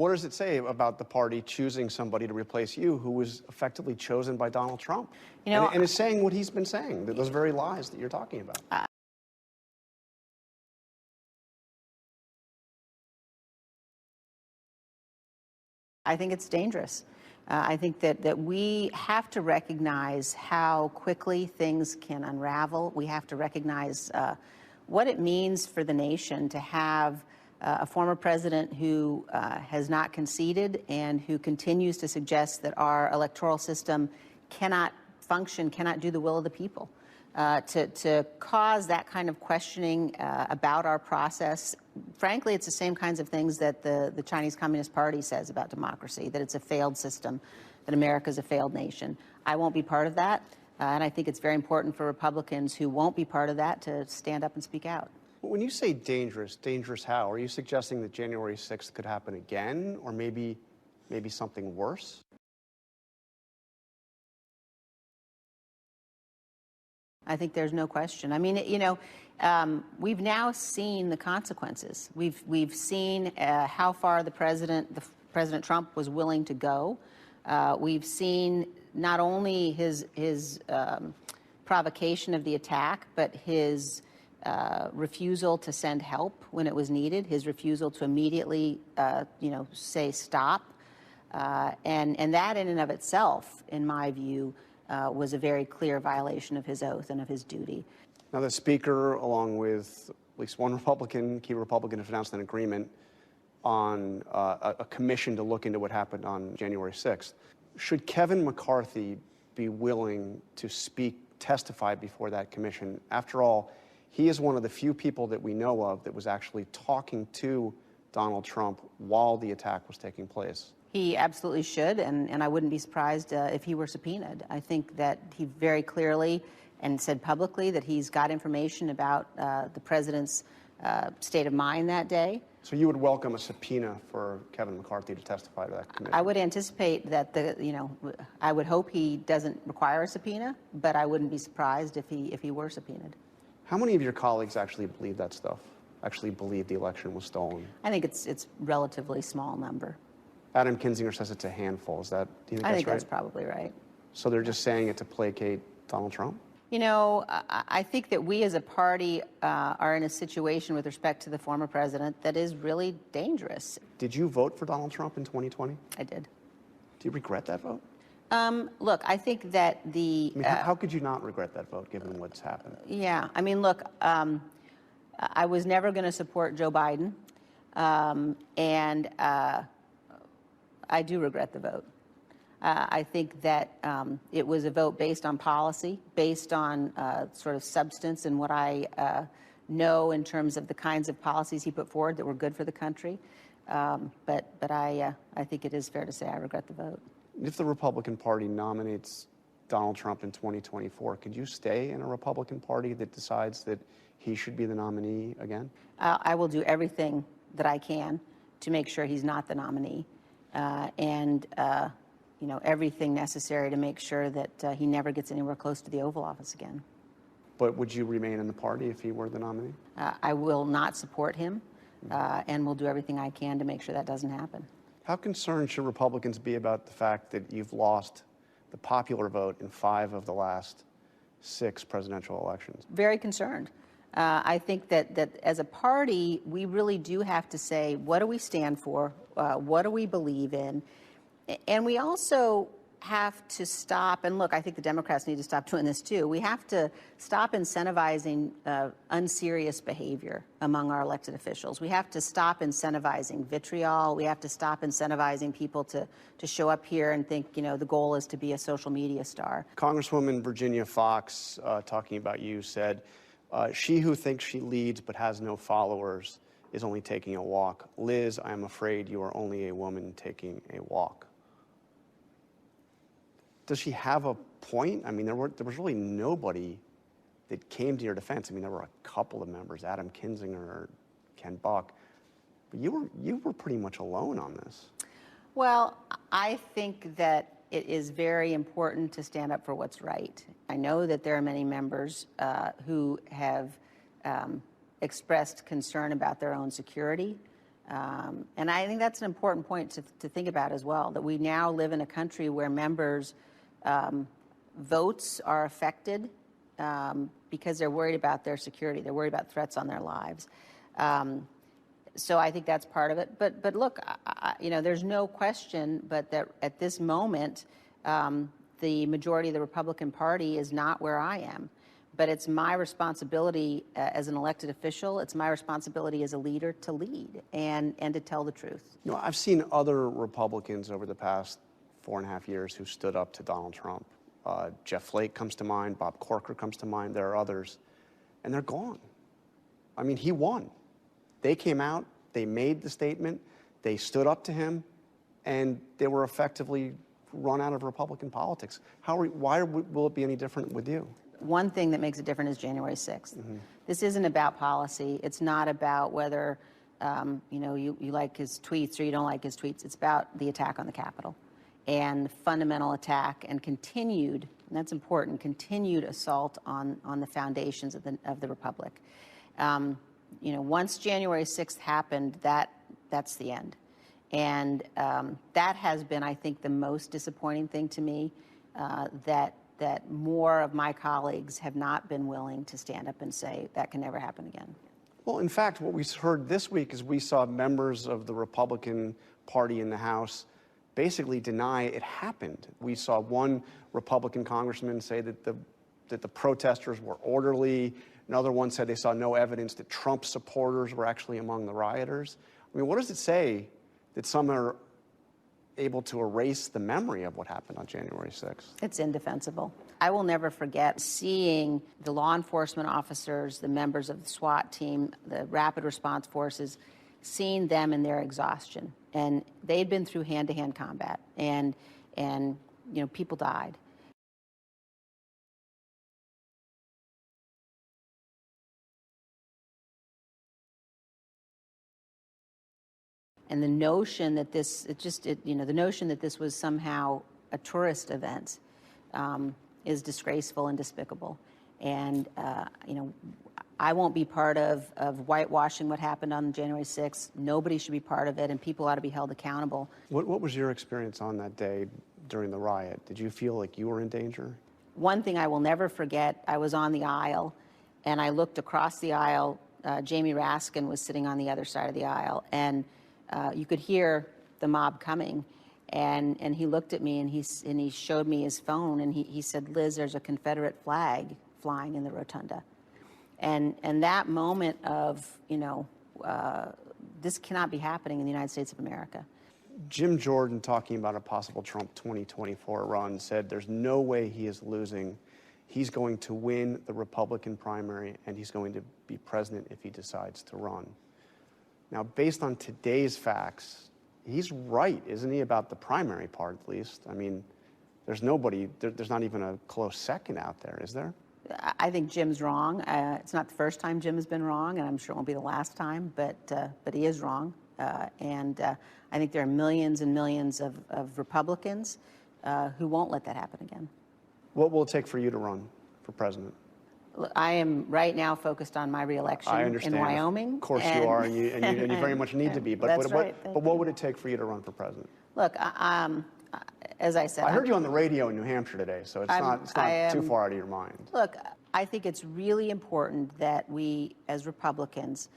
What does it say about the party choosing somebody to replace you who was effectively chosen by Donald Trump? And is saying what he's been saying, those very lies that you're talking about. I think it's dangerous. I think that we have to recognize how quickly things can unravel. We have to recognize what it means for the nation to have a former president who has not conceded and who continues to suggest that our electoral system cannot function, cannot do the will of the people. To cause that kind of questioning about our process, frankly, it's the same kinds of things that the Chinese Communist Party says about democracy, that it's a failed system, that America's a failed nation. I won't be part of that, and I think it's very important for Republicans who won't be part of that to stand up and speak out. When you say dangerous, dangerous how? Are you suggesting that January 6th could happen again, or maybe something worse? I think there's no question. I mean, we've now seen the consequences. We've seen how far President Trump was willing to go. We've seen not only his provocation of the attack, but his refusal to send help when it was needed, his refusal to immediately, say stop, and that in and of itself, in my view, was a very clear violation of his oath and of his duty. Now, the Speaker, along with at least one key Republican, have announced an agreement on a commission to look into what happened on January 6th. Should Kevin McCarthy be willing to testify before that commission? After all, he is one of the few people that we know of that was actually talking to Donald Trump while the attack was taking place. He absolutely should, and I wouldn't be surprised if he were subpoenaed. I think that he very clearly and said publicly that he's got information about the president's state of mind that day. So you would welcome a subpoena for Kevin McCarthy to testify to that commission? I would anticipate that I would hope he doesn't require a subpoena, but I wouldn't be surprised if he were subpoenaed. How many of your colleagues actually believe that stuff? Actually believe the election was stolen? I think it's relatively small number. Adam Kinzinger says it's a handful. Is that? Do you think I think that's right? that's probably right. So they're just saying it to placate Donald Trump? I think that we as a party are in a situation with respect to the former president that is really dangerous. Did you vote for Donald Trump in 2020? I did. Do you regret that vote? Look, I think that how could you not regret that vote given what's happened? Yeah, I mean, look, I was never going to support Joe Biden, and I do regret the vote. I think that it was a vote based on policy, based on sort of substance and what I know in terms of the kinds of policies he put forward that were good for the country. But I think it is fair to say I regret the vote. If the Republican Party nominates Donald Trump in 2024, could you stay in a Republican Party that decides that he should be the nominee again? I will do everything that I can to make sure he's not the nominee. And everything necessary to make sure that he never gets anywhere close to the Oval Office again. But would you remain in the party if he were the nominee? I will not support him, and will do everything I can to make sure that doesn't happen. How concerned should Republicans be about the fact that you've lost the popular vote in 5 of the last 6 presidential elections? Very concerned. I think that as a party, we really do have to say, what do we stand for? What do we believe in? And we also have to stop, and look, I think the Democrats need to stop doing this too. We have to stop incentivizing unserious behavior among our elected officials. We have to stop incentivizing vitriol. We have to stop incentivizing people to show up here and think, the goal is to be a social media star. Congresswoman Virginia Fox, talking about you, said, she who thinks she leads but has no followers is only taking a walk. Liz, I am afraid you are only a woman taking a walk. Does she have a point? I mean, there was really nobody that came to your defense. I mean, there were a couple of members, Adam Kinzinger, Ken Buck, but you were pretty much alone on this. Well, I think that it is very important to stand up for what's right. I know that there are many members who have expressed concern about their own security, And I think that's an important point to think about as well, that we now live in a country where members' votes are affected because they're worried about their security. They're worried about threats on their lives. So I think that's part of it. But look, there's no question but that at this moment, the majority of the Republican Party is not where I am. But it's my responsibility as an elected official, it's my responsibility as a leader to lead and to tell the truth. I've seen other Republicans over the past 4.5 years who stood up to Donald Trump. Jeff Flake comes to mind, Bob Corker comes to mind, there are others, and they're gone. I mean, he won. They came out, they made the statement, they stood up to him, and they were effectively run out of Republican politics. Why will it be any different with you? One thing that makes it different is January 6th. Mm-hmm. This isn't about policy. It's not about whether you like his tweets or you don't like his tweets. It's about the attack on the Capitol and fundamental attack and continued, and that's important, continued assault on the foundations of the Republic. Once January 6th happened, that's the end. And that has been, I think, the most disappointing thing to me, that more of my colleagues have not been willing to stand up and say that can never happen again. Well, in fact, what we heard this week is we saw members of the Republican Party in the House basically deny it happened. We saw one Republican congressman say that the protesters were orderly. Another one said they saw no evidence that Trump supporters were actually among the rioters. I mean, what does it say that some are able to erase the memory of what happened on January 6th? It's indefensible. I will never forget seeing the law enforcement officers, the members of the SWAT team, the rapid response forces, seeing them in their exhaustion. And they'd been through hand-to-hand combat, and people died. And the notion that the notion that this was somehow a tourist event is disgraceful and despicable. And I won't be part of whitewashing what happened on January 6th. Nobody should be part of it, and people ought to be held accountable. What was your experience on that day during the riot? Did you feel like you were in danger? One thing I will never forget, I was on the aisle, and I looked across the aisle. Jamie Raskin was sitting on the other side of the aisle, and you could hear the mob coming, and he looked at me and he showed me his phone, and he said, "Liz, there's a Confederate flag flying in the rotunda," and that moment of this cannot be happening in the United States of America. Jim Jordan, talking about a possible Trump 2024 run, said there's no way he is losing. He's going to win the Republican primary, and he's going to be president if he decides to run. Now, based on today's facts, he's right, isn't he, about the primary part, at least? I mean, there's not even a close second out there, is there? I think Jim's wrong. It's not the first time Jim has been wrong, and I'm sure it won't be the last time, but he is wrong. And I think there are millions and millions of Republicans who won't let that happen again. What will it take for you to run for president? I am right now focused on my reelection in Wyoming. Of course you are, and you very much need to be. But, That's right. But what would it take for you to run for president? Look, as I said, I heard you on the radio in New Hampshire today, so it's not too far out of your mind. Look, I think it's really important that we, as Republicans,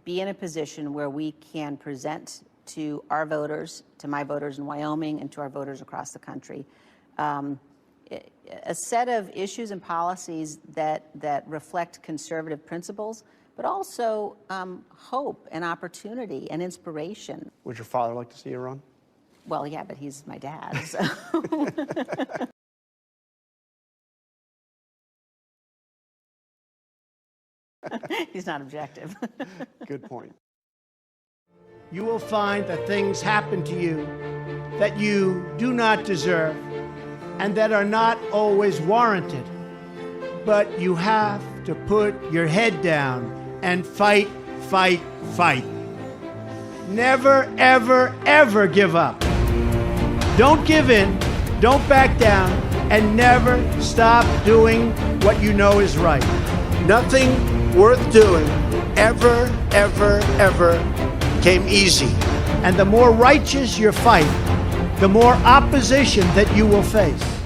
be in a position where we can present to our voters, to my voters in Wyoming, and to our voters across the country, a set of issues and policies that reflect conservative principles, but also hope and opportunity and inspiration. Would your father like to see you run? Well, yeah, but he's my dad, so. He's not objective. Good point. You will find that things happen to you that you do not deserve and that are not always warranted. But you have to put your head down and fight, fight, fight. Never, ever, ever give up. Don't give in, don't back down, and never stop doing what you know is right. Nothing worth doing ever, ever, ever came easy. And the more righteous your fight, the more opposition that you will face.